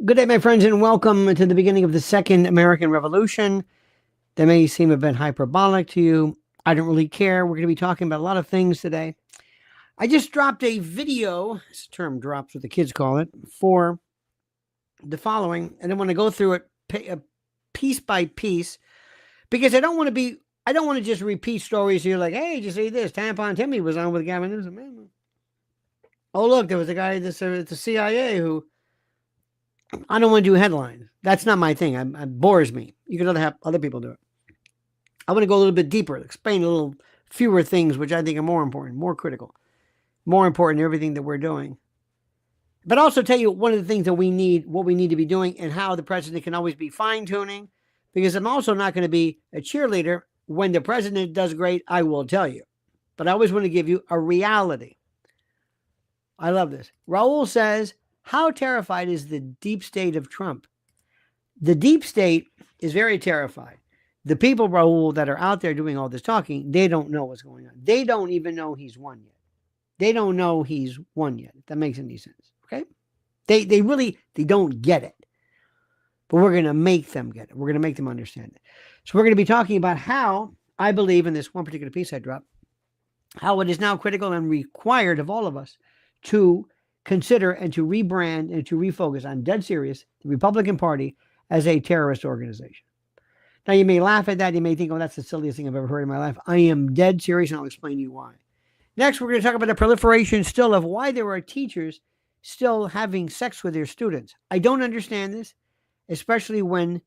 Good day, my friends, and welcome to the beginning of the Second American Revolution. That may seem a bit hyperbolic to you. I don't really care. We're going to be talking about a lot of things today. I just dropped a video, this term drops, what the kids call it, for the following, and I want to go through it piece by piece because I don't want to just repeat stories here like, hey, did you see this? Tampon Timmy was on with Gavin Newsom. Oh, look, there was a guy at the CIA who, I don't want to do headlines. That's not my thing. It bores me. You can have other people do it. I want to go a little bit deeper, explain a little fewer things which I think are more important, more critical, more important than everything that we're doing. But also tell you one of the things that we need, what we need to be doing, and how the president can always be fine-tuning. Because I'm also not going to be a cheerleader. When the president does great, I will tell you. But I always want to give you a reality. I love this. Raul says, how terrified is the deep state of Trump? The deep state is very terrified. The people, Raul, that are out there doing all this talking, they don't know what's going on. They don't even know he's won yet. They don't know he's won yet, if that makes any sense. Okay? They really don't get it. But we're going to make them get it. We're going to make them understand it. So we're going to be talking about how I believe in this one particular piece I dropped, how it is now critical and required of all of us to consider and to rebrand and to refocus on dead serious the Republican Party as a terrorist organization. Now, you may laugh at that. You may think, oh, that's the silliest thing I've ever heard in my life. I am dead serious, and I'll explain to you why. Next, we're going to talk about the proliferation still of why there are teachers still having sex with their students. I don't understand this, especially when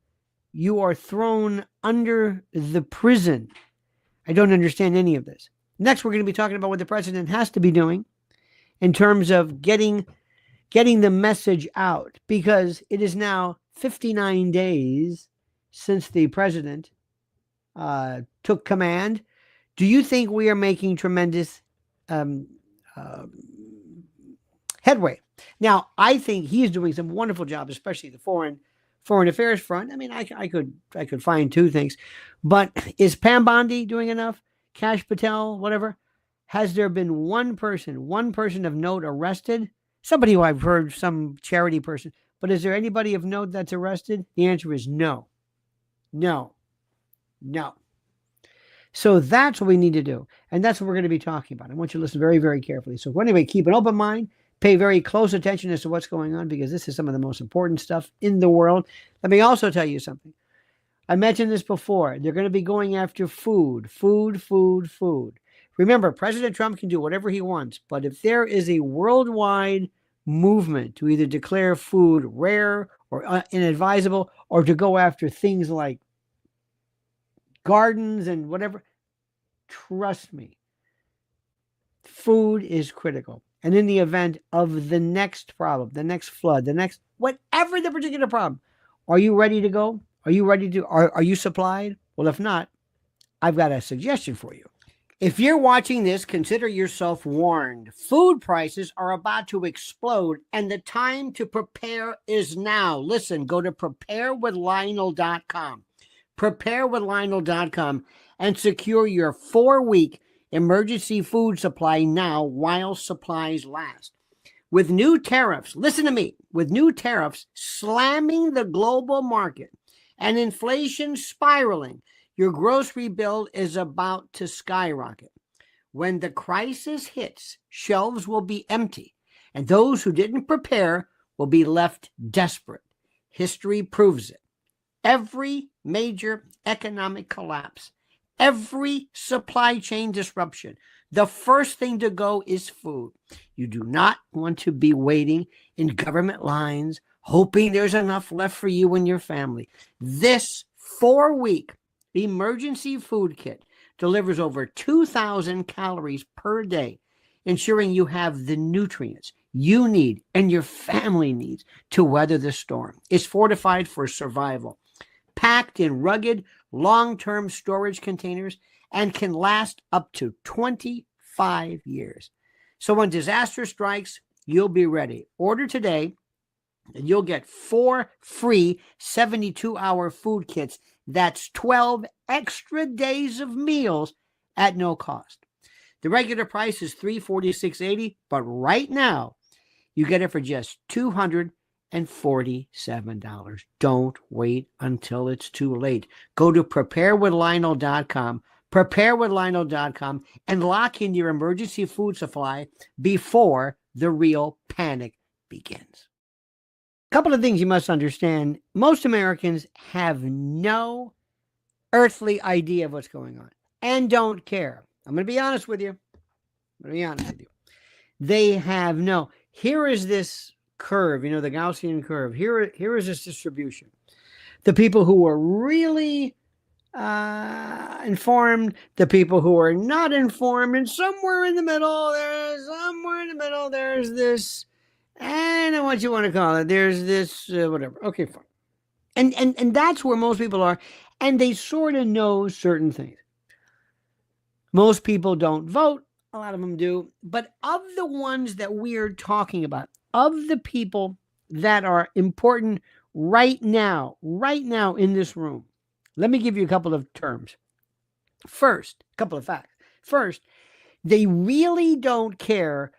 you are thrown under the prison. I don't understand any of this. Next, we're going to be talking about what the president has to be doing in terms of getting the message out, because it is now 59 days since the president took command. Do you think we are making tremendous headway? Now, I think he's doing some wonderful job, especially the foreign affairs front. I mean, I could find two things, but is Pam Bondi doing enough? Kash Patel, whatever. Has there been one person of note arrested? Somebody who I've heard, some charity person. But is there anybody of note that's arrested? The answer is no. No. No. So that's what we need to do. And that's what we're going to be talking about. I want you to listen very, very carefully. So anyway, keep an open mind. Pay very close attention as to what's going on, because this is some of the most important stuff in the world. Let me also tell you something. I mentioned this before. They're going to be going after food. Remember, President Trump can do whatever he wants, but if there is a worldwide movement to either declare food rare or inadvisable, or to go after things like gardens and whatever, trust me, food is critical. And in the event of the next problem, the next flood, the next, whatever the particular problem, are you ready to go? Are you supplied? Well, if not, I've got a suggestion for you. If you're watching this, consider yourself warned. Food prices are about to explode, and the time to prepare is now. Listen, go to preparewithlionel.com. Preparewithlionel.com and secure your 4-week emergency food supply now while supplies last. With new tariffs, listen to me, with new tariffs slamming the global market and inflation spiraling, your grocery bill is about to skyrocket. When the crisis hits, shelves will be empty, and those who didn't prepare will be left desperate. History proves it. Every major economic collapse, every supply chain disruption, the first thing to go is food. You do not want to be waiting in government lines, hoping there's enough left for you and your family. This 4-week emergency food kit delivers over 2,000 calories per day, ensuring you have the nutrients you need and your family needs to weather the storm. It's fortified for survival, packed in rugged, long-term storage containers, and can last up to 25 years. So when disaster strikes, you'll be ready. Order today, and you'll get 4 free 72-hour food kits. That's 12 extra days of meals at no cost. The regular price is $346.80, but right now you get it for just $289. Don't wait until it's too late. Go to preparewithlionel.com, and lock in your emergency food supply before the real panic begins. A couple of things you must understand. Most Americans have no earthly idea of what's going on and don't care. I'm going to be honest with you. They have no. Here is this curve, the Gaussian curve. Here is this distribution. The people who are really informed, the people who are not informed, and somewhere in the middle, there's this, I don't know what you want to call it. There's this, whatever. Okay, fine. And that's where most people are, and they sort of know certain things. Most people don't vote. A lot of them do. But of the ones that we're talking about, of the people that are important right now in this room, let me give you a couple of terms. First, a couple of facts. First, they really don't care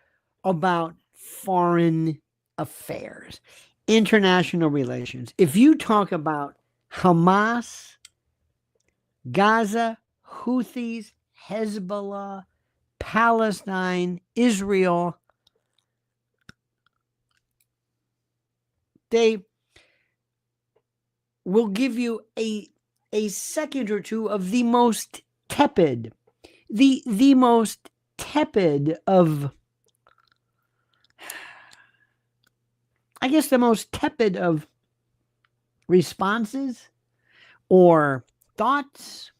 about foreign affairs, international relations. If you talk about Hamas, Gaza, Houthis, Hezbollah, Palestine, Israel, they will give you a second or two of the most tepid, the most tepid of, I guess, the most tepid of responses or thoughts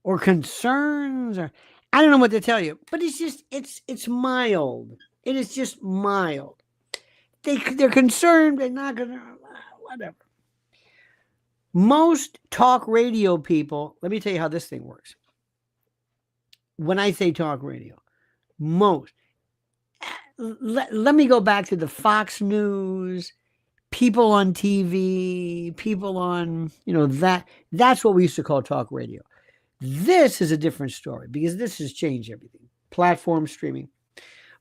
or concerns, or I don't know what to tell you, but it's mild. It is just mild. They're concerned. They're not gonna, whatever. Most talk radio people, let me tell you how this thing works. When I say talk radio, most, let me go back to the Fox News, people on TV, people on, that's what we used to call talk radio. This is a different story because this has changed everything. Platform streaming.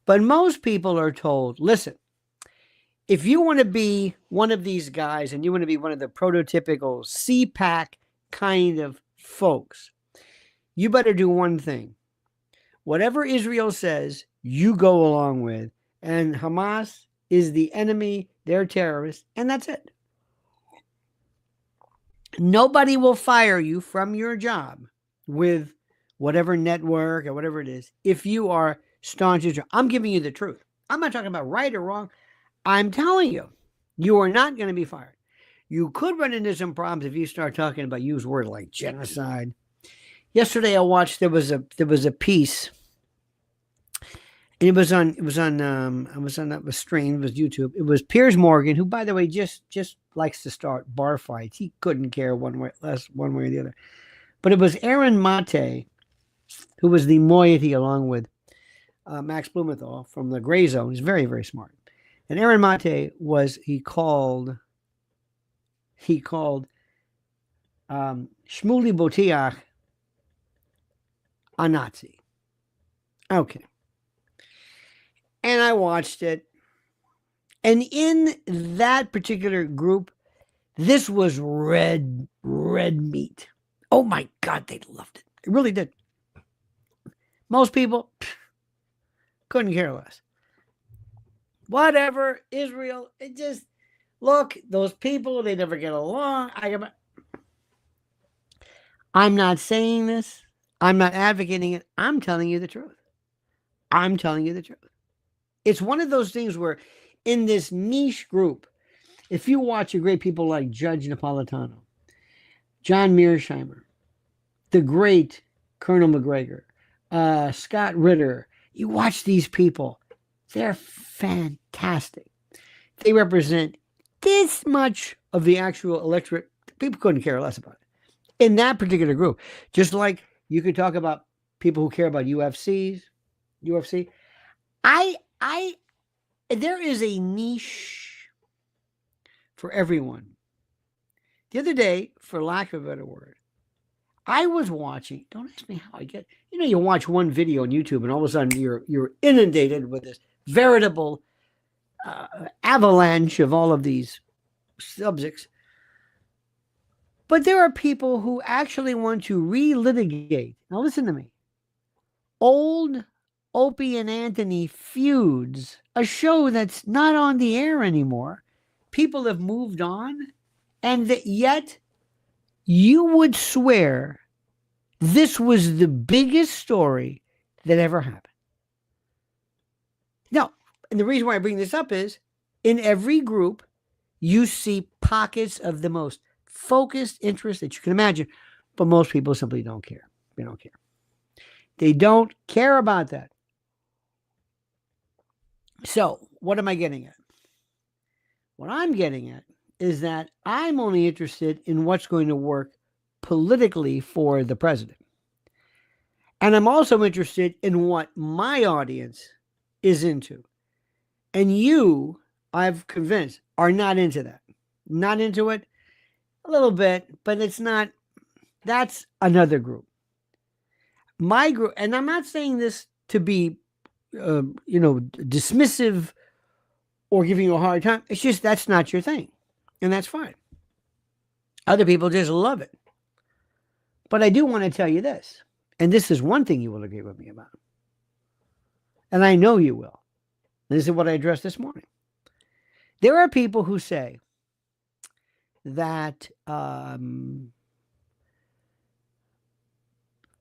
But most people are told, listen, if you want to be one of these guys and you want to be one of the prototypical CPAC kind of folks, you better do one thing. Whatever Israel says, you go along with. And Hamas is the enemy, they're terrorists, and that's it. Nobody will fire you from your job with whatever network or whatever it is if you are staunch Israel. I'm giving you the truth. I'm not talking about right or wrong. I'm telling you, you are not going to be fired. You could run into some problems if you start talking about use words like genocide. Yesterday I watched, there was a piece, and it was on that was streamed, it was YouTube. It was Piers Morgan, who, by the way, just likes to start bar fights. He couldn't care one way or the other. But it was Aaron Mate, who was the moiety along with Max Blumenthal from the Gray Zone. He's very, very smart. And Aaron Mate he called Shmuley Botiach a Nazi. Okay. And I watched it. And in that particular group, this was red meat. Oh my God, they loved it. They really did. Most people couldn't care less. Whatever, Israel, it just, look, those people, they never get along. I'm not saying this. I'm not advocating it. I'm telling you the truth. It's one of those things where in this niche group, if you watch a great people like Judge Napolitano, John Mearsheimer, the great Colonel McGregor, Scott Ritter, you watch these people, they're fantastic. They represent this much of the actual electorate. People couldn't care less about it. In that particular group, just like you could talk about people who care about UFC. There is a niche for everyone. The other day, for lack of a better word, I was watching, don't ask me how I get, you watch one video on YouTube and all of a sudden you're inundated with this veritable avalanche of all of these subjects. But there are people who actually want to relitigate. Now, listen to me. Old Opie and Anthony feuds, a show that's not on the air anymore. People have moved on, and that yet you would swear this was the biggest story that ever happened. Now, and the reason why I bring this up is in every group, you see pockets of the most focused interest that you can imagine, but most people simply don't care. They don't care. They don't care about that. So, what am I getting at? What I'm getting at is that I'm only interested in what's going to work politically for the president. And I'm also interested in what my audience is into. And you, I've convinced, are not into that. Not into it a little bit, but it's not. That's another group. My group, and I'm not saying this to be, dismissive or giving you a hard time. It's just that's not your thing. And that's fine. Other people just love it. But I do want to tell you this. And this is one thing you will agree with me about. And I know you will. This is what I addressed this morning. There are people who say that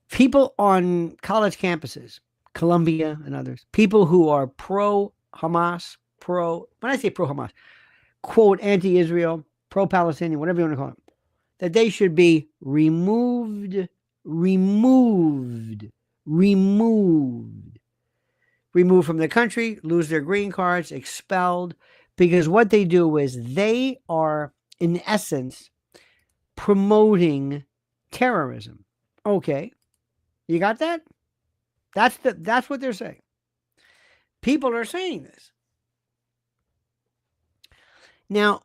people on college campuses, Columbia and others, people who are pro-Hamas, when I say pro-Hamas, quote, anti-Israel, pro-Palestinian, whatever you want to call it, that they should be removed from the country, lose their green cards, expelled, because what they do is they are, in essence, promoting terrorism. Okay, you got that? That's what they're saying. People are saying this. Now,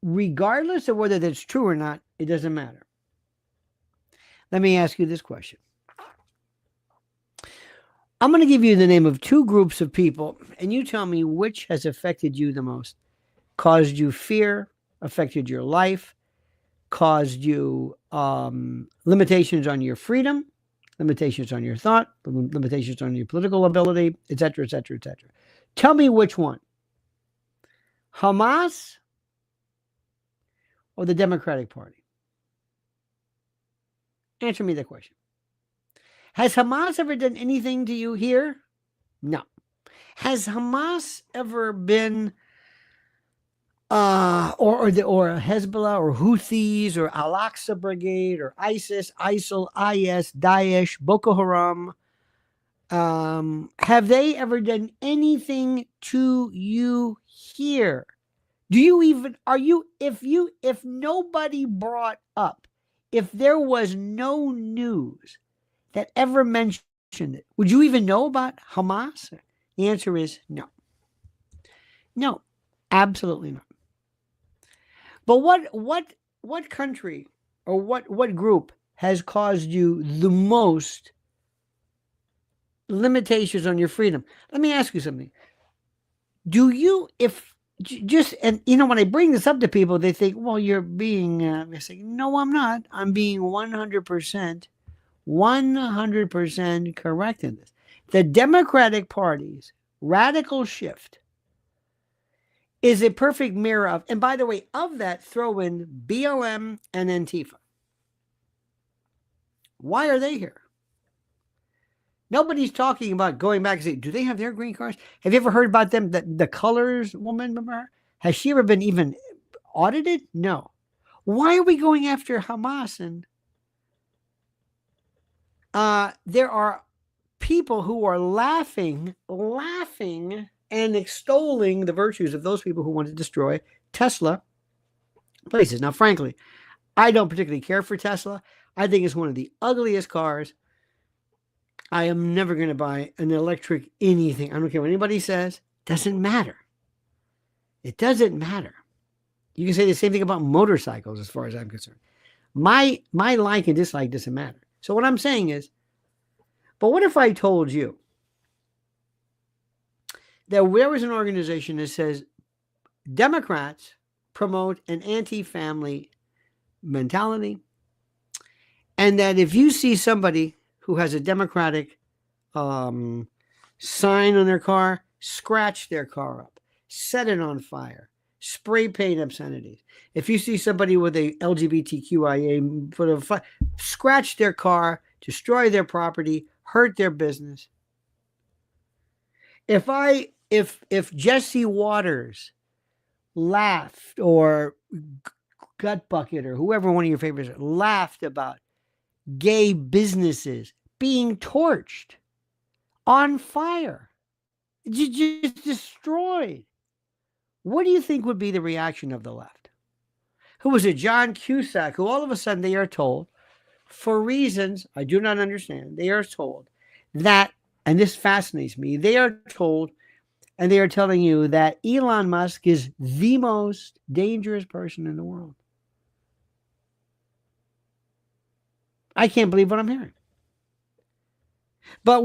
regardless of whether that's true or not, it doesn't matter. Let me ask you this question. I'm going to give you the name of two groups of people, and you tell me which has affected you the most, caused you fear, affected your life, caused you limitations on your freedom, limitations on your thought, limitations on your political ability, etc., etc., etc. Tell me which one. Hamas or the Democratic Party? Answer me that question. Has Hamas ever done anything to you here? No. Has Hamas ever been, or Hezbollah or Houthis or Al-Aqsa Brigade or ISIS, ISIL, IS, Daesh, Boko Haram, have they ever done anything to you here? Do you even, if nobody brought up, if there was no news that ever mentioned it, would you even know about Hamas? The answer is no. No, absolutely not. But what country or what group has caused you the most limitations on your freedom? Let me ask you something. Do you, and when I bring this up to people, they think, well, you're being, I say, no, I'm not. I'm being 100% correct in this. The Democratic Party's radical shift is a perfect mirror of, and by the way, of that, throw in BLM and Antifa. Why are they here? Nobody's talking about going back and saying, do they have their green cards? Have you ever heard about them? The Colors woman, remember her? Has she ever been even audited? No. Why are we going after Hamas? And there are people who are laughing and extolling the virtues of those people who want to destroy Tesla places. Now, frankly, I don't particularly care for Tesla. I think it's one of the ugliest cars. I am never going to buy an electric anything. I don't care what anybody says. Doesn't matter. It doesn't matter. You can say the same thing about motorcycles as far as I'm concerned. My like and dislike doesn't matter. So what I'm saying is, but what if I told you that there was an organization that says Democrats promote an anti-family mentality, and that if you see somebody who has a Democratic sign on their car, scratch their car up, set it on fire, spray paint obscenities. If you see somebody with a LGBTQIA, scratch their car, destroy their property, hurt their business. If Jesse Waters laughed, or Gut Bucket, or whoever one of your favorites laughed about gay businesses being torched, on fire, just destroyed, what do you think would be the reaction of the left? Who was it? John Cusack, who all of a sudden they are told, for reasons I do not understand, they are told that, and this fascinates me, they are told, and they are telling you that Elon Musk is the most dangerous person in the world. I can't believe what I'm hearing. But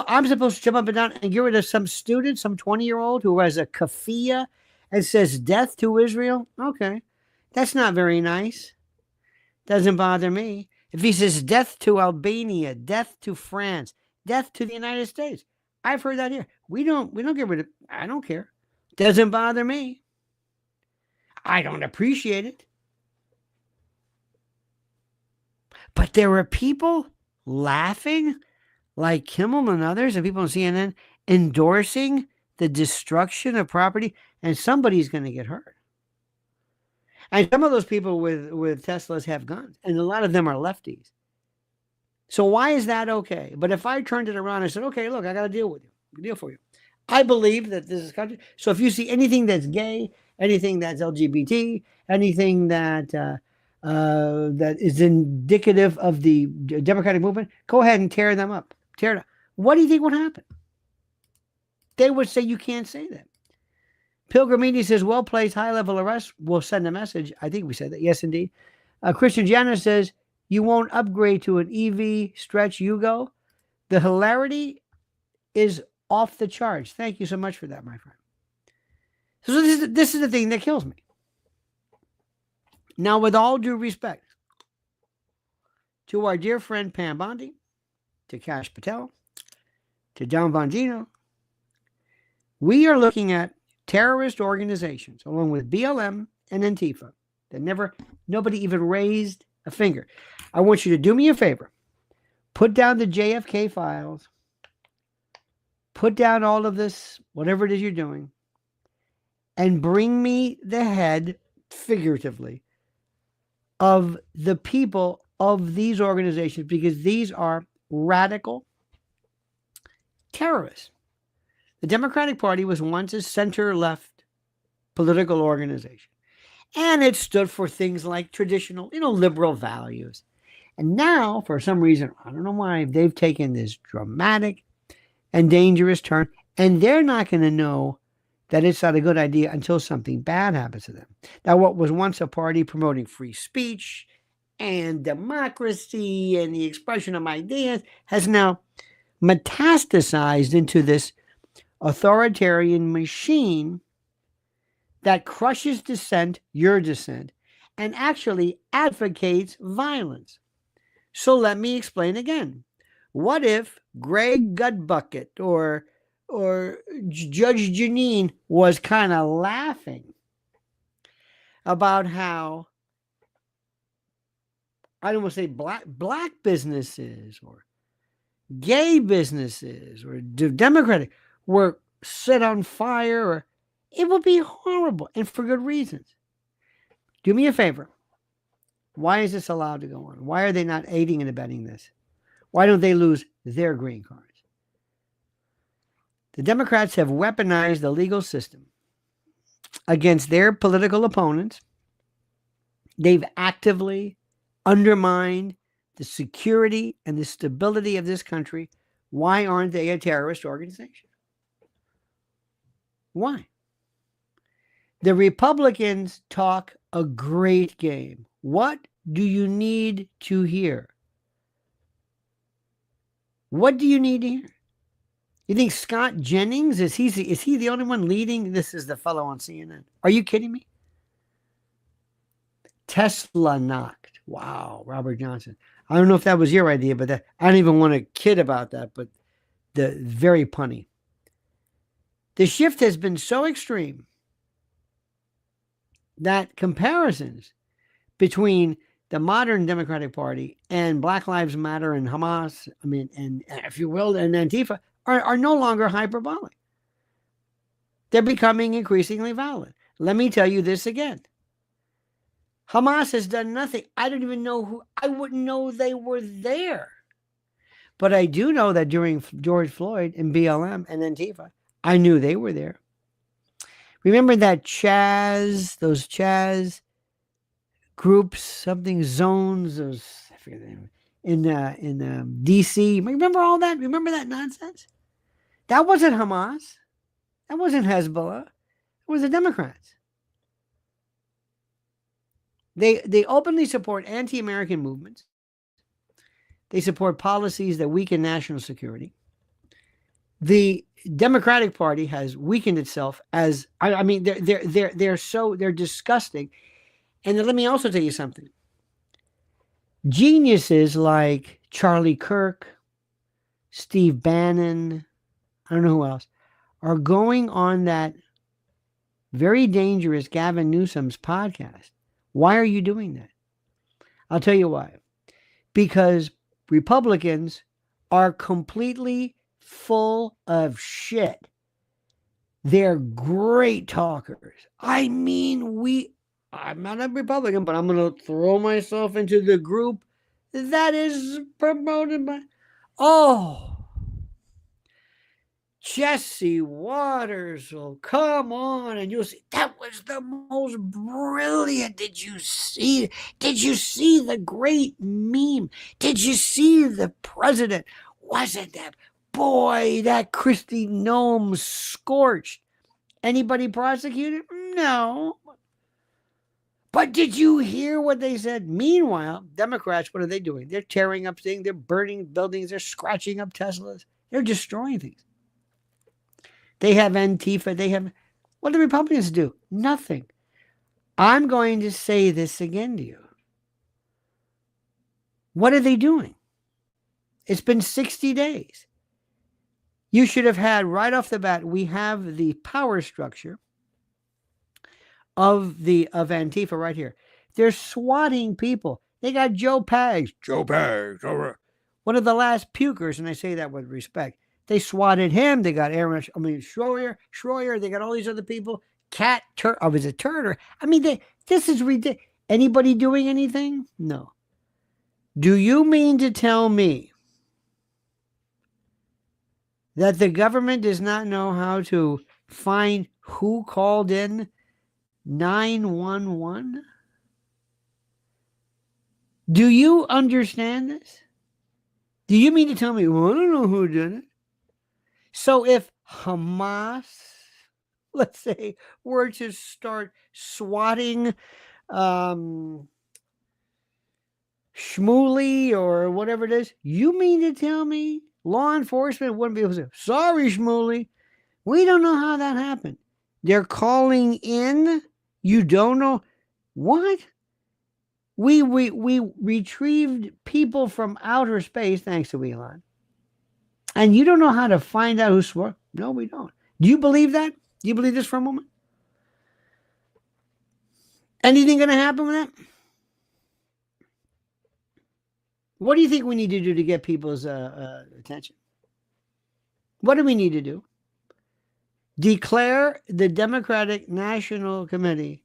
I'm supposed to jump up and down and get rid of some student, some 20-year-old who has a kafia and says death to Israel? Okay. That's not very nice. Doesn't bother me. If he says death to Albania, death to France, death to the United States, I've heard that here. We don't get rid of, I don't care. Doesn't bother me. I don't appreciate it. But there were people laughing, like Kimmel and others, and people on CNN, endorsing the destruction of property, and somebody's going to get hurt. And some of those people with Teslas have guns, and a lot of them are lefties. So why is that okay? But if I turned it around and said, okay, look, I got a deal with you, a deal for you. I believe that this is country. So if you see anything that's gay, anything that's LGBT, anything that that is indicative of the Democratic movement, go ahead and tear them up. Tear it up. What do you think would happen? They would say you can't say that. Pilgrim Media says, well-placed high-level arrest will send a message. I think we said that. Yes, indeed. Christian Janice says, you won't upgrade to an EV stretch Yugo. The hilarity is off the charts. Thank you so much for that, my friend. So this is the thing that kills me. Now, with all due respect to our dear friend Pam Bondi, to Kash Patel, to Don Bongino, we are looking at terrorist organizations, along with BLM and Antifa, that nobody even raised a finger. I want you to do me a favor. Put down the JFK files. Put down all of this, whatever it is you're doing, and bring me the head, figuratively, of the people of these organizations, because these are radical terrorists. The Democratic Party was once a center-left political organization, and it stood for things like traditional, liberal values. And now, for some reason, I don't know why, they've taken this dramatic and dangerous turn, and they're not going to know that it's not a good idea until something bad happens to them. Now, what was once a party promoting free speech and democracy and the expression of ideas has now metastasized into this authoritarian machine that crushes dissent, your dissent, and actually advocates violence. So let me explain again. What if Greg Gutbucket or Judge Janine was kind of laughing about how, I don't want to say black businesses or gay businesses or Democratic were set on fire, or it would be horrible, and for good reasons. Do me a favor. Why is this allowed to go on? Why are they not aiding and abetting this? Why don't they lose their green cards? The Democrats have weaponized the legal system against their political opponents. They've actively undermined the security and the stability of this country. Why aren't they a terrorist organization? Why? The Republicans talk a great game. What do you need to hear? What do you need to hear? You think Scott Jennings is he the only one leading? This is the fellow on CNN. Are you kidding me? Tesla knocked. Wow, Robert Johnson. I don't know if that was your idea, but I don't even want to kid about that. But the very punny. The shift has been so extreme that comparisons between the modern Democratic Party and Black Lives Matter and Hamas, and if you will, and Antifa are no longer hyperbolic. They're becoming increasingly valid. Let me tell you this again. Hamas has done nothing. I don't even know I wouldn't know they were there. But I do know that during George Floyd and BLM and Antifa, I knew they were there. Remember that those Chaz groups, something zones, I forget the name, in DC. Remember all that? Remember that nonsense? That wasn't Hamas. That wasn't Hezbollah. It was the Democrats. They openly support anti-American movements. They support policies that weaken national security. The Democratic Party has weakened itself as they're disgusting. And then let me also tell you something. Geniuses like Charlie Kirk, Steve Bannon, I don't know who else, are going on that very dangerous Gavin Newsom's podcast. Why are you doing that? I'll tell you why. Because Republicans are completely full of shit. They're great talkers. I'm not a Republican, but I'm going to throw myself into the group that is promoted by, Jesse Waters. Oh, come on. And you'll see, that was the most brilliant. Did you see the great meme? Did you see the president? Wasn't that, boy, that Kristi Noem scorched. Anybody prosecuted? No. But did you hear what they said? Meanwhile, Democrats, what are they doing? They're tearing up things. They're burning buildings. They're scratching up Teslas. They're destroying things. They have Antifa. What do the Republicans do? Nothing. I'm going to say this again to you. What are they doing? It's been 60 days. You should have had right off the bat, we have the power structure of Antifa right here. They're swatting people. They got Joe Pags, one of the last pukers, and I say that with respect. They swatted him. They got Schroyer. They got all these other people. Was it Turner? This is ridiculous. Anybody doing anything? No. Do you mean to tell me that the government does not know how to find who called in 911? Do you understand this? Do you mean to tell me, well, I don't know who did it? So if Hamas, let's say, were to start swatting Shmuley or whatever it is, you mean to tell me law enforcement wouldn't be able to say, sorry, Shmuley, we don't know how that happened. They're calling in. You don't know what? We retrieved people from outer space, thanks to Elon. And you don't know how to find out who swore? No, we don't. Do you believe that? Do you believe this for a moment? Anything going to happen with that? What do you think we need to do to get people's attention? What do we need to do? Declare the Democratic National Committee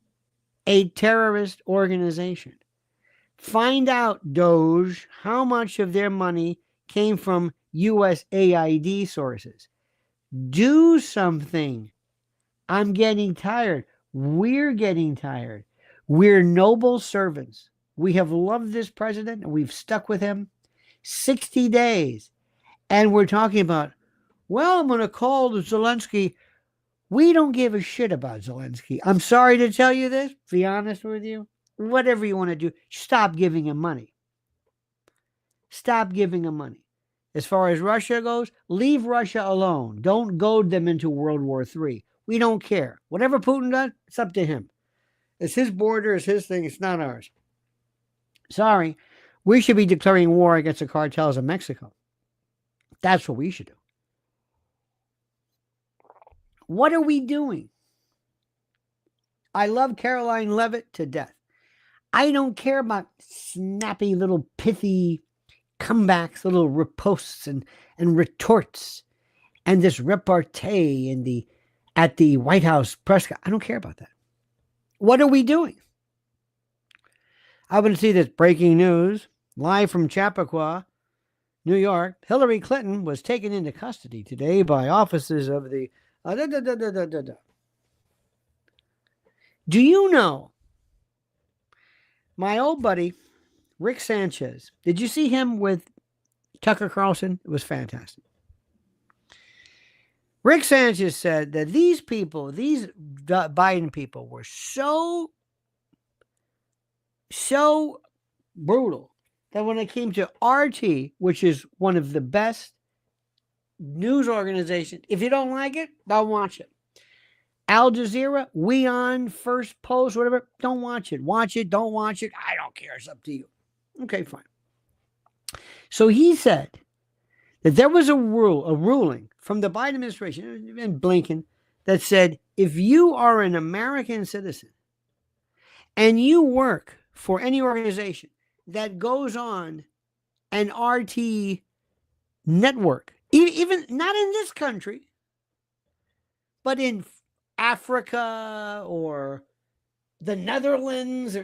a terrorist organization. Find out, Doge, how much of their money came from USAID sources. Do something. I'm getting tired. We're getting tired. We're noble servants. We have loved this president and we've stuck with him 60 days. And we're talking about, well, I'm going to call Zelensky. We don't give a shit about Zelensky. I'm sorry to tell you this, to be honest with you. Whatever you want to do, stop giving him money. Stop giving him money. As far as Russia goes, leave Russia alone. Don't goad them into World War III. We don't care. Whatever Putin does, it's up to him. It's his border, it's his thing, it's not ours. Sorry, we should be declaring war against the cartels in Mexico. That's what we should do. What are we doing? I love Caroline Leavitt to death. I don't care about snappy little pithy comebacks, little riposts and retorts, and this repartee at the White House press conference. I don't care about that. What are we doing? I want to see this breaking news live from Chappaqua, New York. Hillary Clinton was taken into custody today by officers of the. Do you know my old buddy Rick Sanchez? Did you see him with Tucker Carlson? It was fantastic. Rick Sanchez said that these people, these Biden people, were so brutal that when it came to RT, which is one of the best news organizations, if you don't like it, don't watch it. Al Jazeera, We On, First Post, whatever, don't watch it. Watch it, don't watch it. I don't care. It's up to you. Okay, fine. So he said that there was a ruling from the Biden administration and Blinken that said, if you are an American citizen and you work for any organization that goes on an RT network, even not in this country, but in Africa or the Netherlands,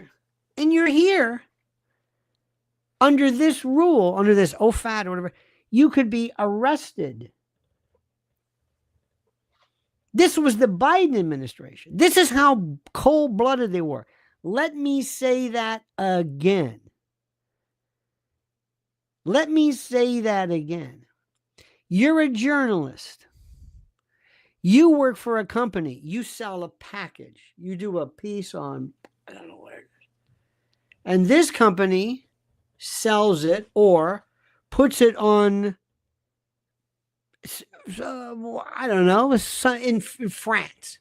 and you're here under this rule, under this OFAT or whatever, you could be arrested. This was the Biden administration. This is how cold-blooded they were. Let me say that again. Let me say that again. You're a journalist. You work for a company. You sell a package. You do a piece on, I don't know what it is. And this company sells it or puts it on, I don't know, in France.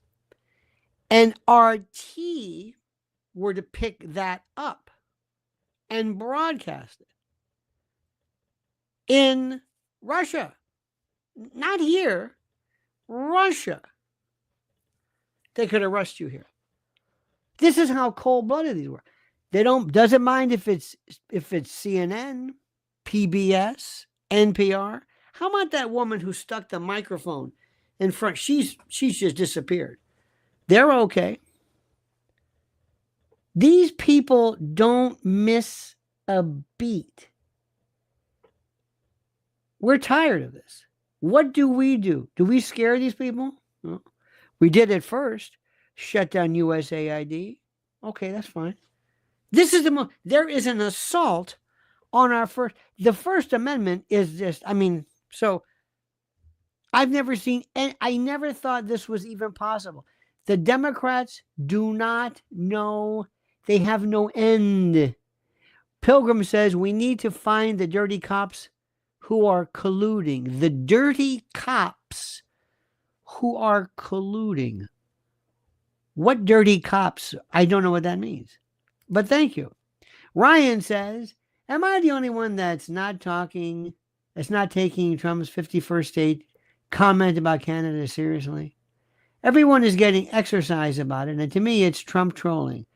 And RT were to pick that up and broadcast it in Russia. Not here. Russia. They could arrest you here. This is how cold-blooded these were. Doesn't mind if it's CNN, PBS, NPR. How about that woman who stuck the microphone in front? She's just disappeared. They're okay. These people don't miss a beat. We're tired of this. What do? Do we scare these people? No. We did it first. Shut down USAID. Okay, that's fine. This is there is an assault on the First Amendment is just, so I've never seen, and I never thought this was even possible. The Democrats do not know, they have no end. Pilgrim says we need to find the dirty cops who are colluding. The dirty cops who are colluding. What dirty cops? I don't know what that means. But thank you. Ryan says, am I the only one that's not taking Trump's 51st state comment about Canada seriously? Everyone is getting exercise about it, and to me, it's Trump trolling.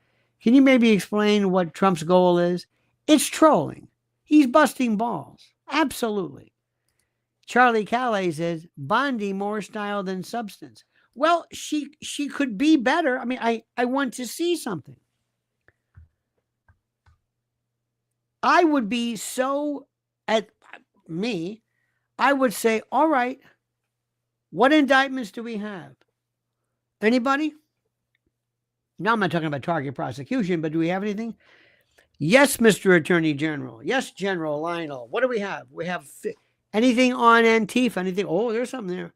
Can you maybe explain what Trump's goal is? It's trolling. He's busting balls. Absolutely. Charlie Calais says, Bondi more style than substance. Well, she could be better. I want to see something. I would be so, I would say, all right, what indictments do we have? Anybody? Now, I'm not talking about target prosecution, but do we have anything? Yes, Mr. Attorney General. Yes, General Lionel. What do we have? We have anything on Antifa? Anything? Oh, there's something there.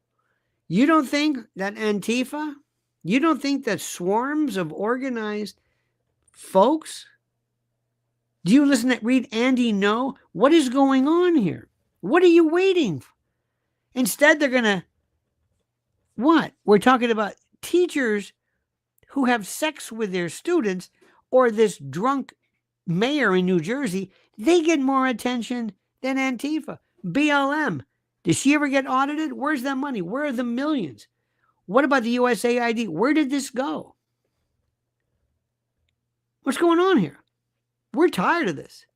You don't think that Antifa? You don't think that swarms of organized folks? Do you read Andy No? What is going on here? What are you waiting for? Instead, they're going to, what? We're talking about teachers who have sex with their students, or this drunk mayor in New Jersey. They get more attention than Antifa. BLM. Did she ever get audited? Where's that money? Where are the millions? What about the USAID? Where did this go? What's going on here? We're tired of this.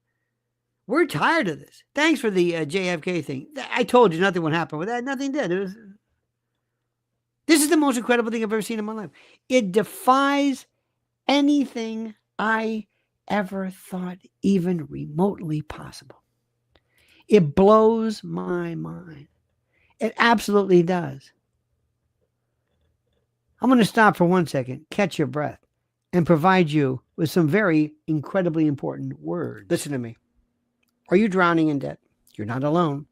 We're tired of this. Thanks for the JFK thing. I told you nothing would happen with that. Nothing did. This is the most incredible thing I've ever seen in my life. It defies anything I ever thought even remotely possible. It blows my mind. It absolutely does. I'm going to stop for 1 second, catch your breath, and provide you with some very incredibly important words. Listen to me. Are you drowning in debt? You're not alone.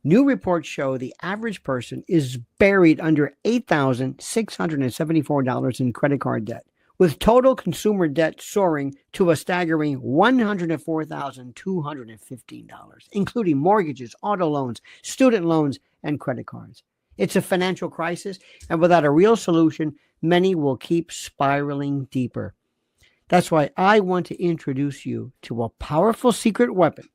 New reports show the average person is buried under $8,674 in credit card debt, with total consumer debt soaring to a staggering $104,215, including mortgages, auto loans, student loans, and credit cards. It's a financial crisis, and without a real solution, many will keep spiraling deeper. That's why I want to introduce you to a powerful secret weapon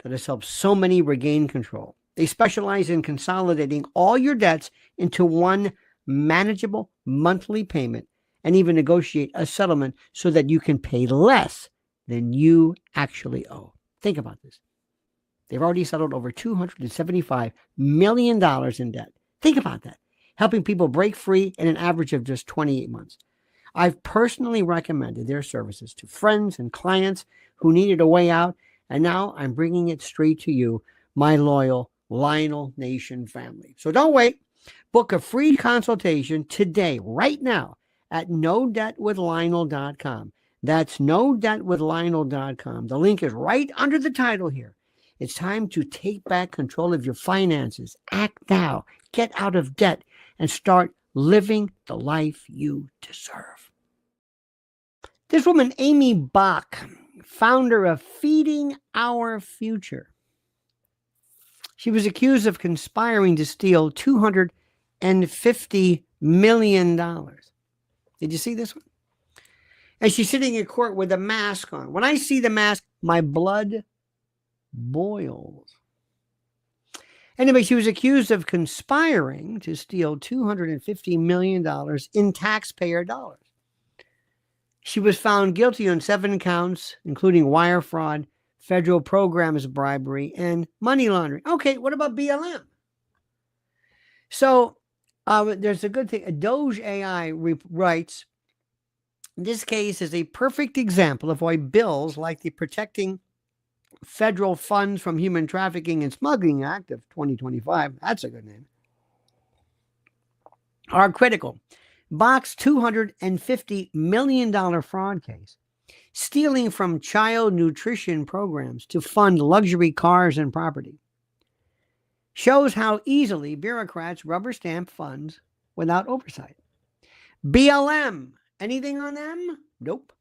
that has helped so many regain control. They specialize in consolidating all your debts into one manageable monthly payment, and even negotiate a settlement so that you can pay less than you actually owe. Think about this. They've already settled over $275 million in debt. Think about that. Helping people break free in an average of just 28 months. I've personally recommended their services to friends and clients who needed a way out, and now I'm bringing it straight to you, my loyal Lionel Nation family. So don't wait. Book a free consultation today, right now, at nodebtwithlionel.com. That's nodebtwithlionel.com. The link is right under the title here. It's time to take back control of your finances. Act now. Get out of debt and start living the life you deserve. This woman, Amy Bach, founder of Feeding Our Future. She was accused of conspiring to steal $250 million. Did you see this one? And she's sitting in court with a mask on. When I see the mask, my blood boils. Anyway, she was accused of conspiring to steal $250 million in taxpayer dollars. She was found guilty on 7 counts, including wire fraud, federal programs bribery, and money laundering. Okay, what about BLM? So there's a good thing. Doge AI writes, this case is a perfect example of why bills like the Protecting Federal Funds from Human Trafficking and Smuggling Act of 2025, that's a good name, are critical. Bach's $250 million fraud case, stealing from child nutrition programs to fund luxury cars and property, shows how easily bureaucrats rubber stamp funds without oversight. BLM, anything on them? Nope.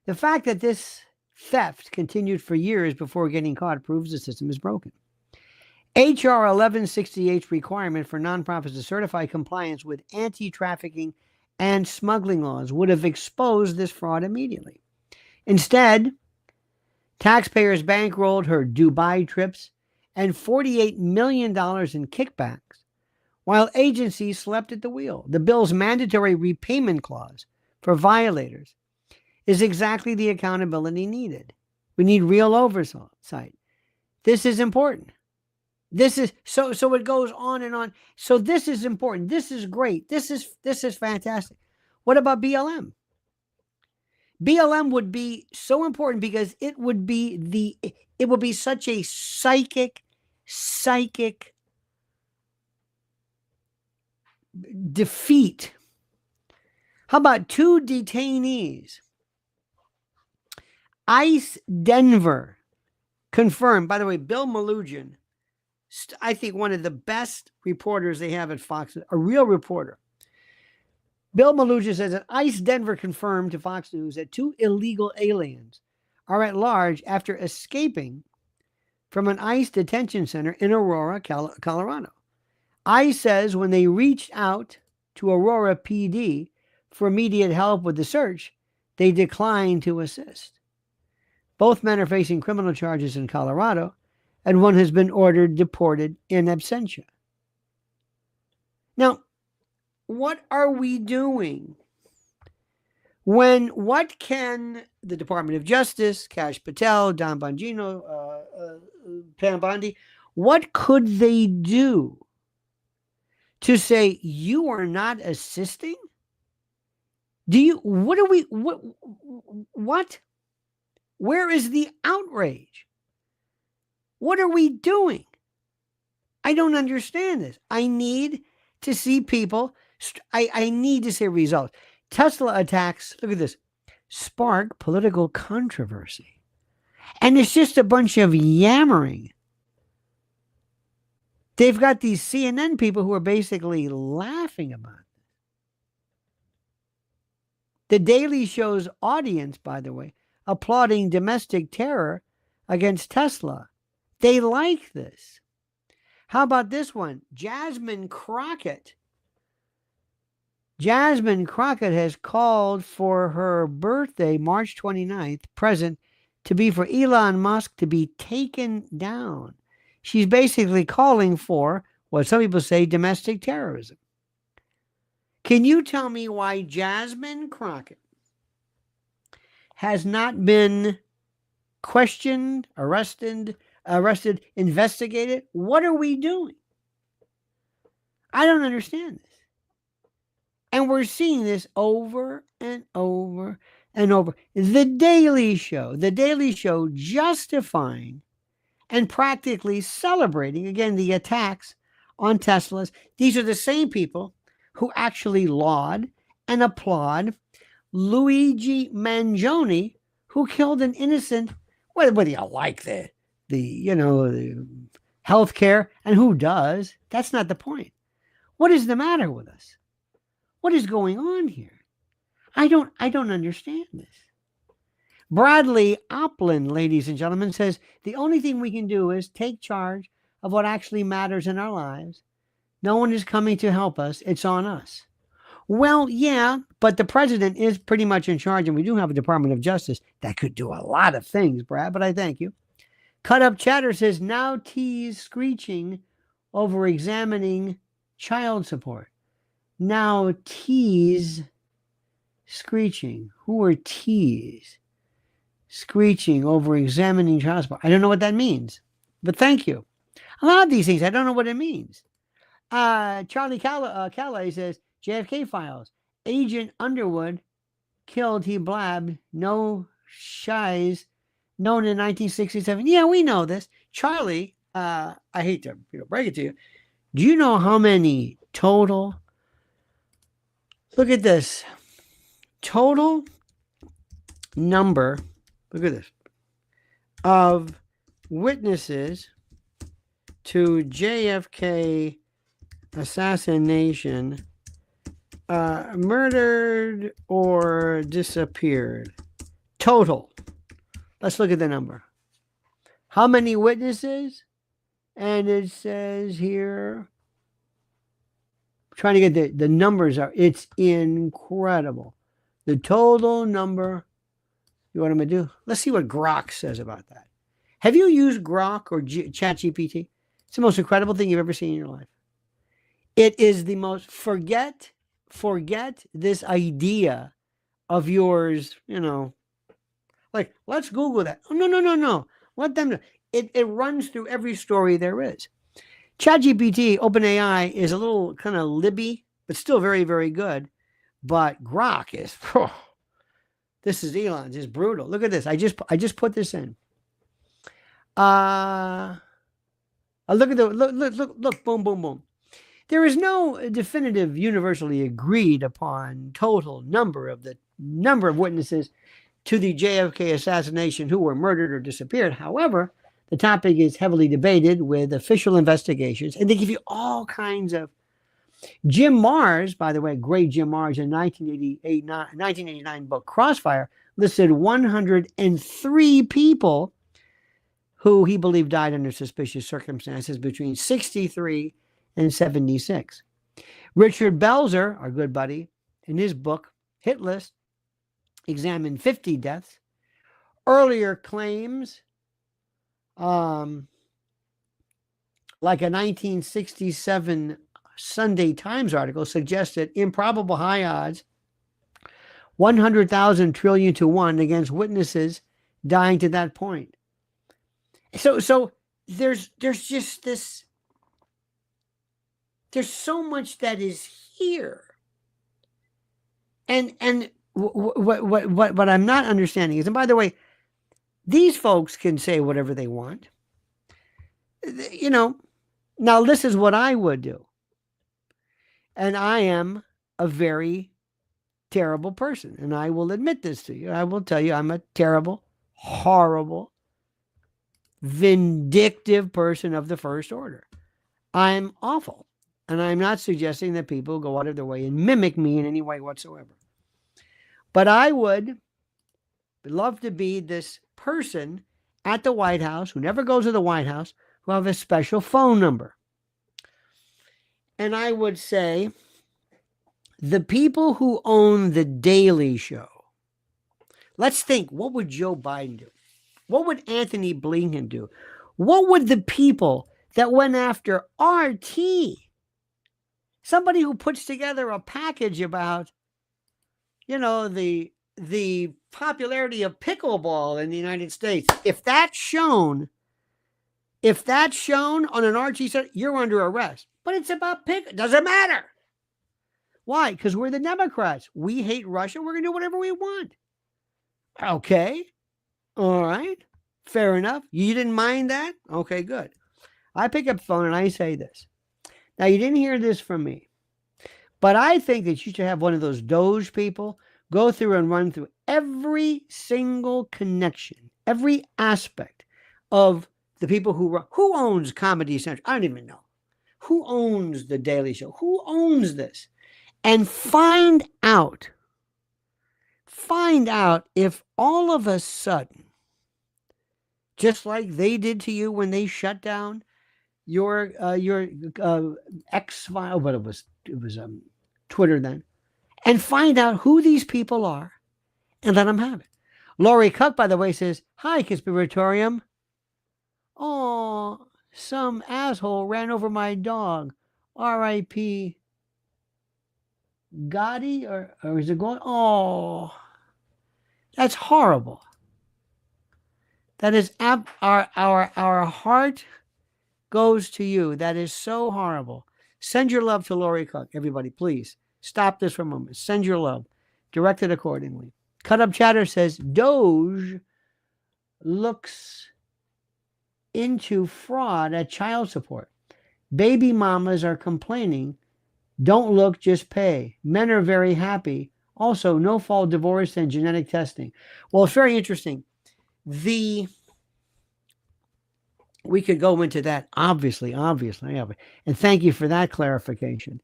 The fact that this theft continued for years before getting caught proves the system is broken. H.R. 1168's requirement for nonprofits to certify compliance with anti-trafficking and smuggling laws would have exposed this fraud immediately. Instead, taxpayers bankrolled her Dubai trips and $48 million in kickbacks, while agencies slept at the wheel. The bill's mandatory repayment clause for violators is exactly the accountability needed. We need real oversight. This is important. This is so it goes on and on. So this is important. This is great. This is fantastic. What about BLM? BLM would be so important because it would be such a psychic defeat. How about 2 detainees? ICE Denver confirmed, by the way, Bill Malugin, I think one of the best reporters they have at Fox, a real reporter. Bill Malugin says that ICE Denver confirmed to Fox News that 2 illegal aliens are at large after escaping from an ICE detention center in Aurora, Colorado. ICE says when they reached out to Aurora PD for immediate help with the search, they declined to assist. Both men are facing criminal charges in Colorado, and one has been ordered deported in absentia. Now, what are we doing? What can the Department of Justice, Kash Patel, Don Bongino, Pam Bondi, what could they do to say you are not assisting? What? Where is the outrage? What are we doing? I don't understand this. I need to see people. I need to see results. Tesla attacks, look at this, spark political controversy. And it's just a bunch of yammering. They've got these CNN people who are basically laughing about it. The Daily Show's audience, by the way, applauding domestic terror against Tesla. They like this. How about this one? Jasmine Crockett. Jasmine Crockett has called for her birthday, March 29th, present to be for Elon Musk to be taken down. She's basically calling for what some people say domestic terrorism. Can you tell me why Jasmine Crockett has not been questioned, arrested, investigated? What are we doing? I don't understand this. And we're seeing this over and over and over. The Daily Show justifying and practically celebrating, again, the attacks on Teslas. These are the same people who actually laud and applaud Luigi Mangione, who killed an innocent, whether you like the healthcare, and who does, that's not the point. What is the matter with us? What is going on here? I don't understand this. Bradley Oplin, ladies and gentlemen, says the only thing we can do is take charge of what actually matters in our lives. No one is coming to help us. It's on us. Well, yeah, but the president is pretty much in charge, and we do have a Department of Justice that could do a lot of things, Brad, but I thank you. Cut Up Chatter says, now tease screeching over examining child support. Now tease screeching. Who are tease? Screeching over examining child support. I don't know what that means, but thank you. A lot of these things, I don't know what it means. Charlie Calais says, JFK files. Agent Underwood killed, he blabbed, no shies, known in 1967. Yeah, we know this. Charlie, I hate to break it to you. Do you know how many total? Look at this. Total number, look at this, of witnesses to JFK assassination murdered or disappeared. Total. Let's look at the number. How many witnesses? And it says here, trying to get the numbers are, it's incredible. The total number, you know what I'm going to do? Let's see what Grok says about that. Have you used Grok or ChatGPT? It's the most incredible thing you've ever seen in your life. It is the most, forget this idea of yours, like, let's Google that. Oh, no. Let them know. It runs through every story there is. ChatGPT, OpenAI, is a little kind of libby, but still very, very good. But Grok is, this is Elon's, is brutal. Look at this. I just put this in. Look at look, boom, boom, boom. There is no definitive, universally agreed upon total number of witnesses to the JFK assassination who were murdered or disappeared. However, the topic is heavily debated with official investigations, and they give you all kinds of. Jim Marrs, by the way, great Jim Marrs, in 1989 book Crossfire, listed 103 people who he believed died under suspicious circumstances between 63 and 76. Richard Belzer, our good buddy, in his book, Hit List, examined 50 deaths. Earlier claims, like a 1967 Sunday Times article, suggested improbable high odds, 100,000 trillion to 1 against witnesses dying to that point. So there's just this, there's so much that is here. And what I'm not understanding is, and by the way, these folks can say whatever they want. You know, now this is what I would do. And I am a very terrible person. And I will admit this to you. I will tell you I'm a terrible, horrible, vindictive person of the first order. I'm awful. And I'm not suggesting that people go out of their way and mimic me in any way whatsoever. But I would love to be this person at the White House who never goes to the White House, who have a special phone number. And I would say, the people who own the Daily Show, let's think, what would Joe Biden do? What would Anthony Blinken do? What would the people that went after RT, somebody who puts together a package about, you know, the popularity of pickleball in the United States, if that's shown on an RT set, you're under arrest. But it's about it doesn't matter. Why? Because we're the Democrats. We hate Russia. We're going to do whatever we want. Okay. All right. Fair enough. You didn't mind that? Okay, good. I pick up the phone and I say this. Now, you didn't hear this from me, but I think that you should have one of those Doge people go through and run through every single connection, every aspect of the people who owns Comedy Central. I don't even know. Who owns the Daily Show? Who owns this? And find out if all of a sudden, just like they did to you when they shut down your X-File, but it was Twitter then, and find out who these people are and let them have it. Lori Cook, by the way, says, "Hi, Conspiratorium. Oh, some asshole ran over my dog. R.I.P. Gotti," or is it going? Oh, that's horrible. That is our heart goes to you. That is so horrible. Send your love to Lori Cook, everybody. Please stop this for a moment. Send your love. Direct it accordingly. Cut Up Chatter says Doge looks into fraud at child support. Baby mamas are complaining. Don't look, just pay. Men are very happy. Also, no fault divorce and genetic testing. Well, it's very interesting. We could go into that, obviously. And thank you for that clarification.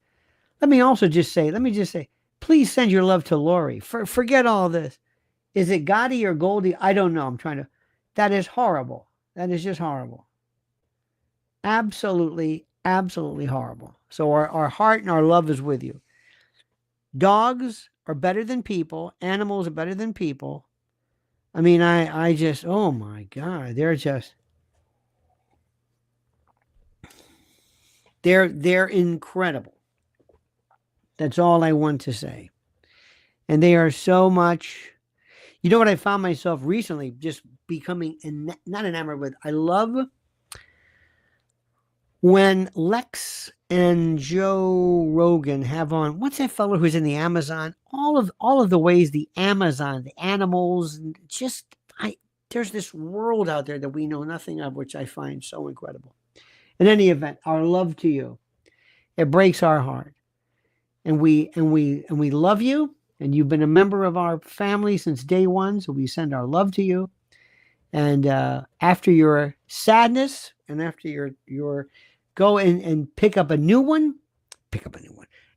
Let me just say, please send your love to Lori. Forget all this. Is it Gotti or Goldie? I don't know. That is horrible. That is just horrible. Absolutely horrible. So our heart and our love is with you. Dogs are better than people. Animals are better than people. I mean, I just, oh my God, they're incredible. That's all I want to say. And they are so much, you know what I found myself recently just becoming not enamored with? I love when Lex and Joe Rogan have on, what's that fellow who's in the Amazon? All of the ways the Amazon, the animals, there's this world out there that we know nothing of, which I find so incredible. In any event, our love to you, it breaks our heart, and we love you, and you've been a member of our family since day one. So we send our love to you, and after your sadness and after your go and pick up a new one,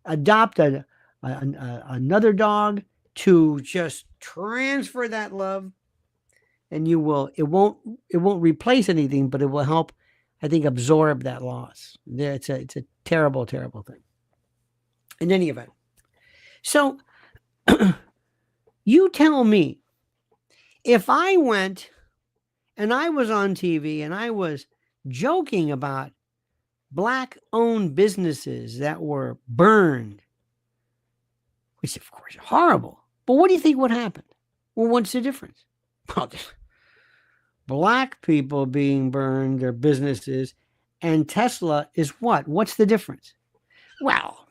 adopt another dog to just transfer that love and it won't replace anything, but it will help, I think, absorb that loss. It's a terrible, terrible thing. In any event, so you tell me, if I went and I was on TV and I was joking about Black-owned businesses that were burned, which of course is horrible, but what do you think would happen? Well, what's the difference? Well, Black people being burned, their businesses, and Tesla is what? What's the difference? Well,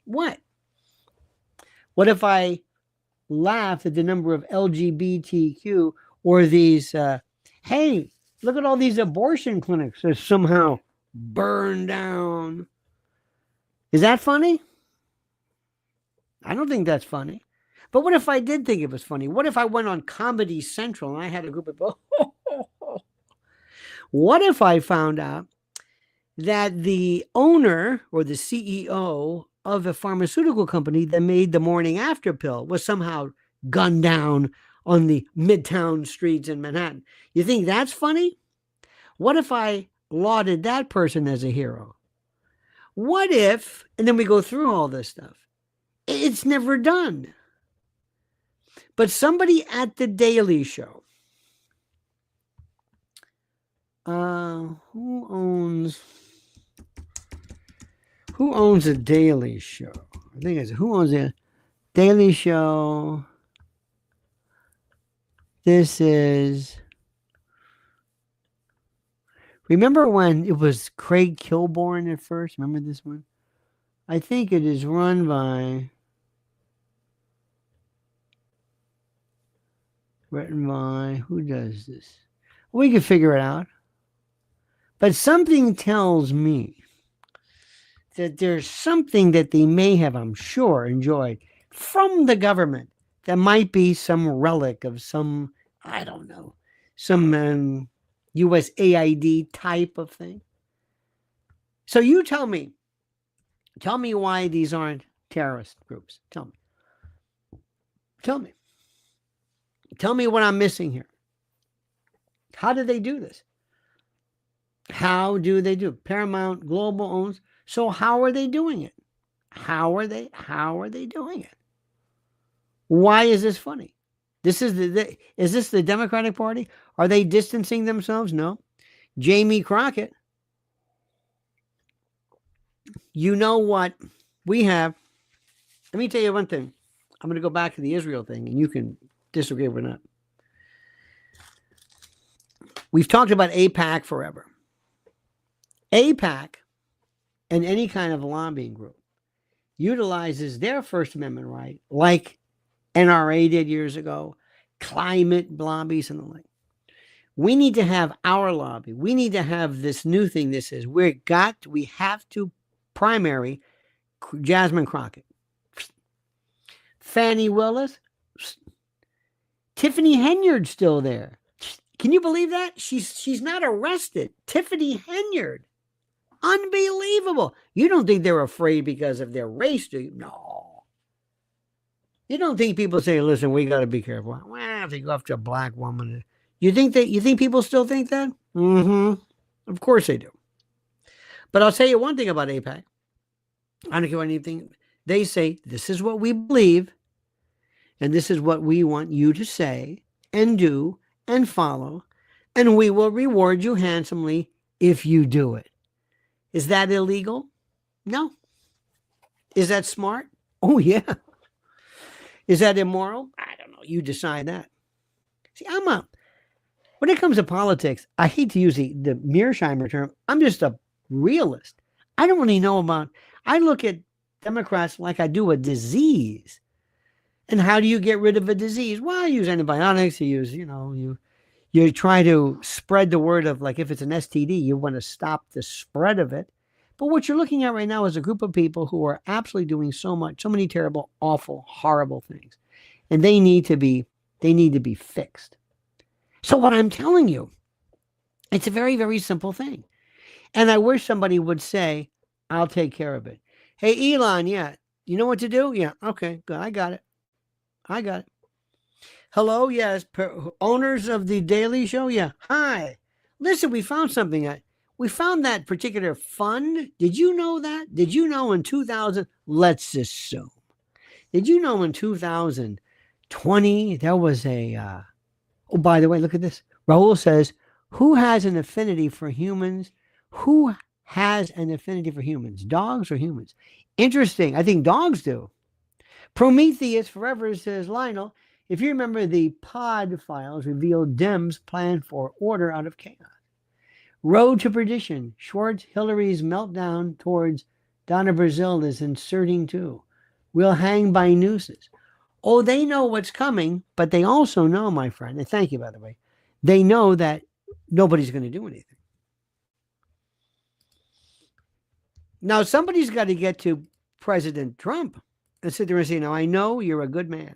what? What if I laugh at the number of LGBTQ or these, hey, look at all these abortion clinics that somehow burned down? Is that funny? I don't think that's funny. But what if I did think it was funny? What if I went on Comedy Central and I had a group of people? What if I found out that the owner or the CEO of a pharmaceutical company that made the morning after pill was somehow gunned down on the Midtown streets in Manhattan? You think that's funny? What if I lauded that person as a hero? What if, and then we go through all this stuff, it's never done. But somebody at the Daily Show, who owns a Daily Show? I think it's who owns a Daily Show. This is, remember when it was Craig Kilborn at first? Remember this one? I think it is run by, written by, who does this? We can figure it out. But something tells me that there's something that they may have, I'm sure, enjoyed from the government that might be some relic of some, I don't know, some USAID type of thing. So you tell me why these aren't terrorist groups. Tell me what I'm missing here. How do they do this? How do they do it? Paramount Global owns. So how are they doing it? How are they doing it? Why is this funny? Is this the Democratic Party? Are they distancing themselves? No. Jamie Crockett. You know what we have? Let me tell you one thing. I'm going to go back to the Israel thing, and you can disagree or not. We've talked about AIPAC forever. AIPAC and any kind of lobbying group utilizes their First Amendment right, like NRA did years ago, climate lobbies and the like. We need to have our lobby. We need to have this new thing that says we have to primary Jasmine Crockett, Fannie Willis, Tiffany Henyard's still there. Can you believe that? She's not arrested. Tiffany Henyard. Unbelievable. You don't think they're afraid because of their race, do you? No. You don't think people say, listen, we got to be careful. Well, if they go after a black woman. You think people still think that? Mm-hmm. Of course they do. But I'll tell you one thing about AIPAC. I don't care what anything. They say, this is what we believe, and this is what we want you to say and do and follow, and we will reward you handsomely if you do it. Is that illegal? No. Is that smart? Oh, yeah. Is that immoral? I don't know. You decide that. See, when it comes to politics, I hate to use the Mearsheimer term. I'm just a realist. I don't really know I look at Democrats like I do a disease. And how do you get rid of a disease? Well, you use antibiotics. You try to spread the word of, like, if it's an STD, you want to stop the spread of it. But what you're looking at right now is a group of people who are absolutely doing so many terrible, awful, horrible things. And they need to be fixed. So what I'm telling you, it's a very, very simple thing. And I wish somebody would say, I'll take care of it. Hey, Elon, yeah, you know what to do? Yeah, okay, good. I got it. Hello, yes, owners of the Daily Show. Yeah, hi. Listen, we found something. We found that particular fund. Did you know that? Did you know in 2000? Let's assume. Did you know in 2020 there was a? Oh, by the way, look at this. Raul says, "Who has an affinity for humans? Who has an affinity for humans? Dogs or humans?" Interesting. I think dogs do. Prometheus Forever says, Lionel, if you remember, the pod files revealed Dems' plan for order out of chaos. Road to perdition. Schwartz Hillary's meltdown towards Donna Brazil is inserting too. We'll hang by nooses. Oh, they know what's coming, but they also know, my friend, and thank you, by the way, they know that nobody's going to do anything. Now, somebody's got to get to President Trump and sit there and say, now, I know you're a good man.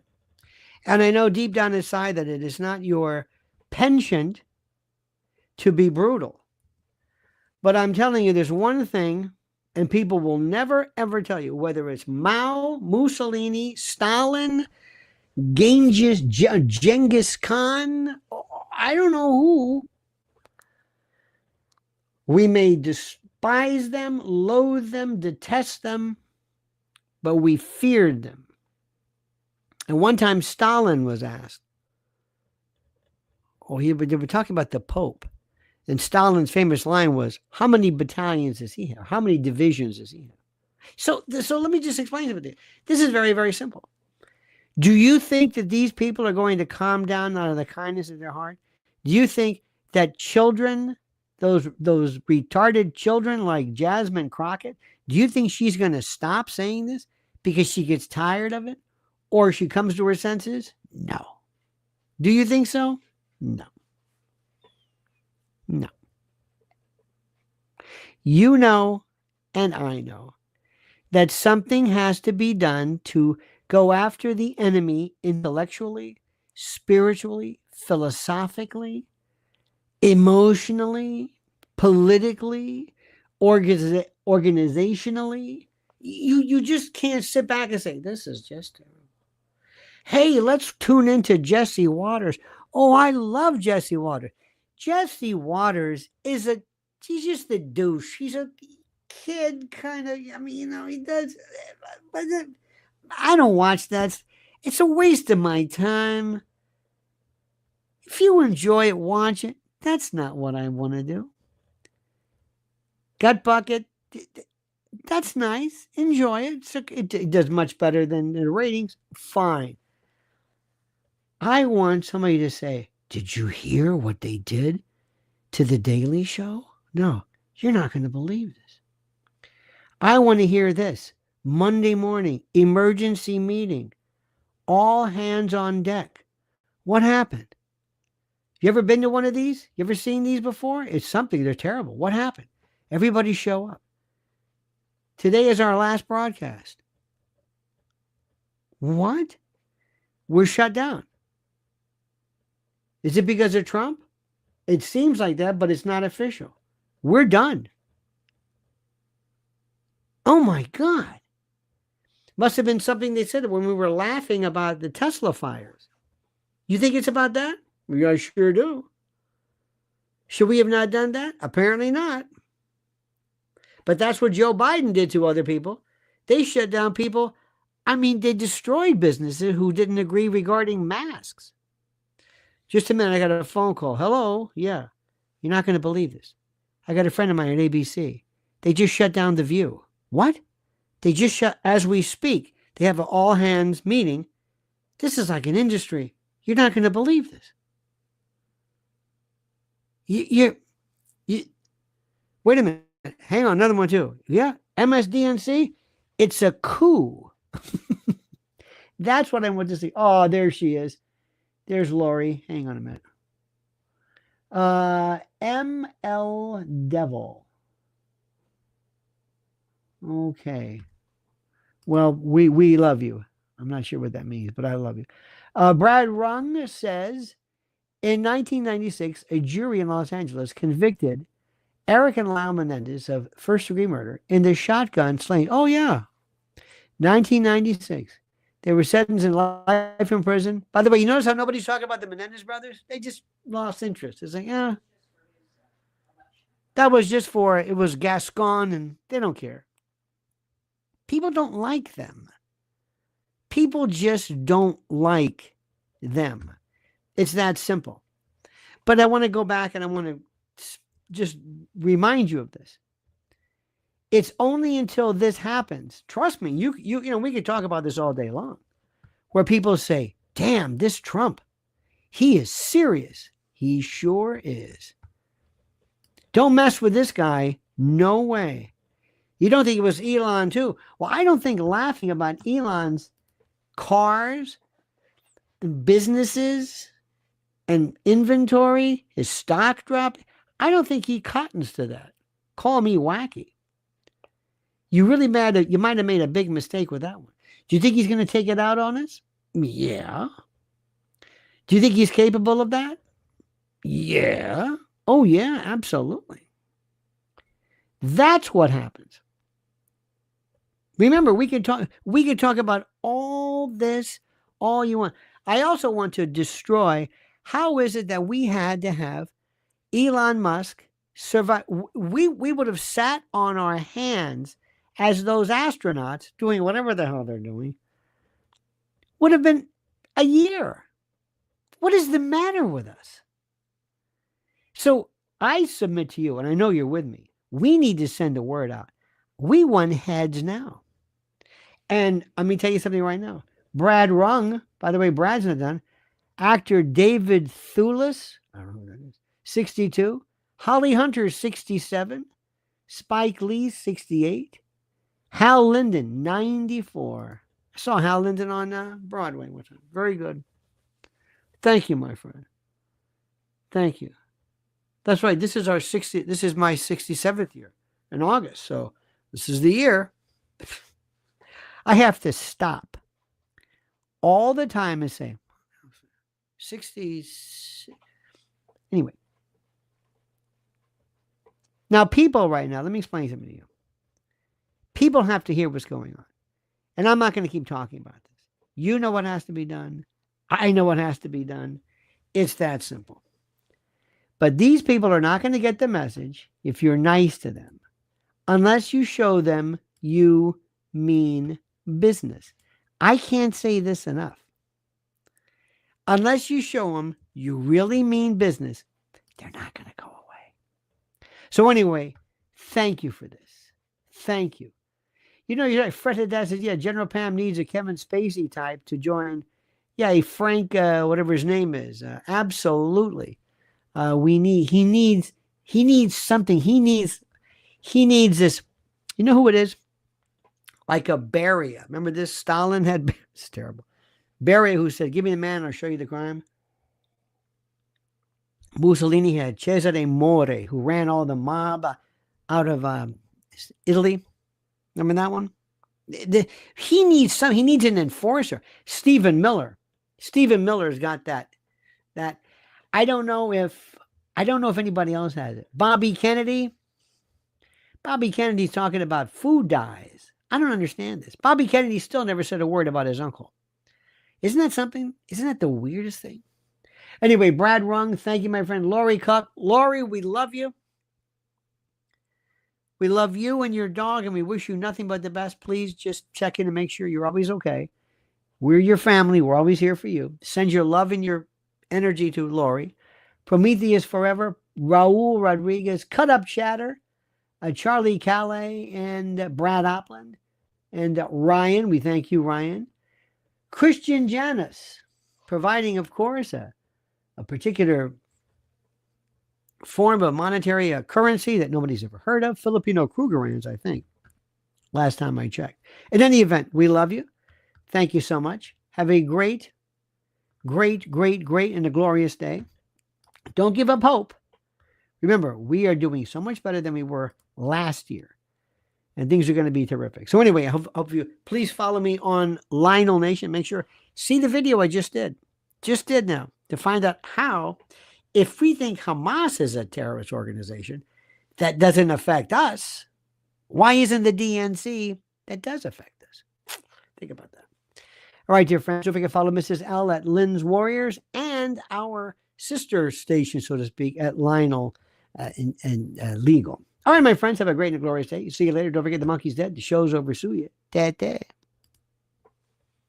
And I know deep down inside that it is not your penchant to be brutal. But I'm telling you, there's one thing, and people will never, ever tell you, whether it's Mao, Mussolini, Stalin, Genghis Khan, I don't know who. We may despise them, loathe them, detest them, but we feared them. And one time Stalin was asked, they were talking about the Pope. And Stalin's famous line was, how many battalions does he have? How many divisions does he have? So let me just explain something. This is very, very simple. Do you think that these people are going to calm down out of the kindness of their heart? Do you think that children, those retarded children like Jasmine Crockett, do you think she's going to stop saying this because she gets tired of it? Or she comes to her senses? No. Do you think so? No. No. You know, and I know, that something has to be done to go after the enemy intellectually, spiritually, philosophically, emotionally, politically, organizationally. You just can't sit back and say, this is just terrible. Hey, let's tune into Jesse Waters. Oh, I love Jesse Waters. Jesse Waters she's just a douche. He's a kid kind of, he does, but I don't watch that. It's a waste of my time. If you enjoy it, watch it. That's not what I want to do. Gut Bucket, that's nice. Enjoy it. It does much better than the ratings. Fine. I want somebody to say, did you hear what they did to The Daily Show? No, you're not going to believe this. I want to hear this. Monday morning, emergency meeting. All hands on deck. What happened? You ever been to one of these? You ever seen these before? It's something. They're terrible. What happened? Everybody show up. Today is our last broadcast. What? We're shut down. Is it because of Trump? It seems like that, but it's not official. We're done. Oh my God. Must have been something they said when we were laughing about the Tesla fires. You think it's about that? I sure do. Should we have not done that? Apparently not. But that's what Joe Biden did to other people. They shut down people. They destroyed businesses who didn't agree regarding masks. Just a minute, I got a phone call. Hello? Yeah. You're not going to believe this. I got a friend of mine at ABC. They just shut down The View. What? They just shut, as we speak, they have an all-hands meeting. This is like an industry. You're not going to believe this. You wait a minute. Hang on, another one too. Yeah, MSDNC, it's a coup. That's what I want to see. Oh, there she is. There's Lori. Hang on a minute. ML Devil. Okay. Well, we love you. I'm not sure what that means, but I love you. Brad Rung says, in 1996, a jury in Los Angeles convicted Eric and Lyle Menendez of first-degree murder in the shotgun slaying. Oh, yeah. 1996. They were sentenced in life in prison. By the way, you notice how nobody's talking about the Menendez brothers? They just lost interest. It's like, that was just for, it was Gascon, and they don't care. People don't like them. People just don't like them. It's that simple. But I want to go back and I want to just remind you of this. It's only until this happens, trust me, you know, we could talk about this all day long, where people say, damn, this Trump, he is serious. He sure is. Don't mess with this guy. No way. You don't think it was Elon too? Well, I don't think laughing about Elon's cars and businesses and inventory, his stock dropped, I don't think he cottons to that. Call me wacky. You might have made a big mistake with that one. Do you think he's going to take it out on us? Yeah. Do you think he's capable of that? Yeah. Oh, yeah, absolutely. That's what happens. Remember, we can talk about all this, all you want. I also want to destroy, how is it that we had to have Elon Musk survive? We would have sat on our hands as those astronauts doing whatever the hell they're doing. Would have been a year. What is the matter with us? So I submit to you, and I know you're with me, we need to send a word out. We want heads now. And let me tell you something right now. Brad Rung, by the way, Brad's not done. Actor David Thewlis, I don't know who that is, 62. Holly Hunter, 67. Spike Lee, 68. Hal Linden, 94. I saw Hal Linden on Broadway one time. Very good. Thank you, my friend. Thank you. That's right. This is my 67th year in August. So this is the year. I have to stop all the time and say 60. Anyway. Now, people right now, let me explain something to you. People have to hear what's going on. And I'm not going to keep talking about this. You know what has to be done. I know what has to be done. It's that simple. But these people are not going to get the message if you're nice to them, unless you show them you mean business. I can't say this enough. Unless you show them you really mean business, they're not going to go away. So anyway, thank you for this. Thank you. You know, you're right. Fred Haddad says, yeah, General Pam needs a Kevin Spacey type to join. Yeah, a Frank, whatever his name is. Absolutely. He needs something. He needs this. You know who it is? Like a Beria. Remember this? Stalin had, it's terrible. Beria, who said, give me the man, I'll show you the crime. Mussolini had Cesare More, who ran all the mob out of Italy. Remember that one? He needs an enforcer. Stephen Miller's got that. I don't know if anybody else has it. Bobby Kennedy's talking about food dyes. I don't understand this. Bobby Kennedy still never said a word about his uncle. Isn't that something? Isn't that the weirdest thing? Anyway, Brad Rung, thank you, my friend. Lori Cuck. Lori, we love you. We love you and your dog, and we wish you nothing but the best. Please just check in and make sure you're always okay. We're your family. We're always here for you. Send your love and your energy to Lori. Prometheus Forever, Raul Rodriguez, Cut Up Chatter, Charlie Calais, and Brad Opland, and Ryan. We thank you, Ryan. Christian Janus, providing, of course, a particular form of monetary currency that nobody's ever heard of. Filipino Krugerrands, I think, last time I checked. In any event, we love you. Thank you so much. Have a great, and a glorious day. Don't give up hope. Remember, we are doing so much better than we were last year, and things are going to be terrific. So anyway, I hope you please follow me on Lionel Nation. Make sure, see the video I just did now, to find out how, if we think Hamas is a terrorist organization that doesn't affect us, why isn't the DNC that does affect us? Think about that. All right, dear friends, don't forget to follow Mrs. L at Lynn's Warriors and our sister station, so to speak, at Lionel and Legal. All right, my friends, have a great and glorious day. See you later. Don't forget the monkey's dead. The show's over. Sue you. Dad.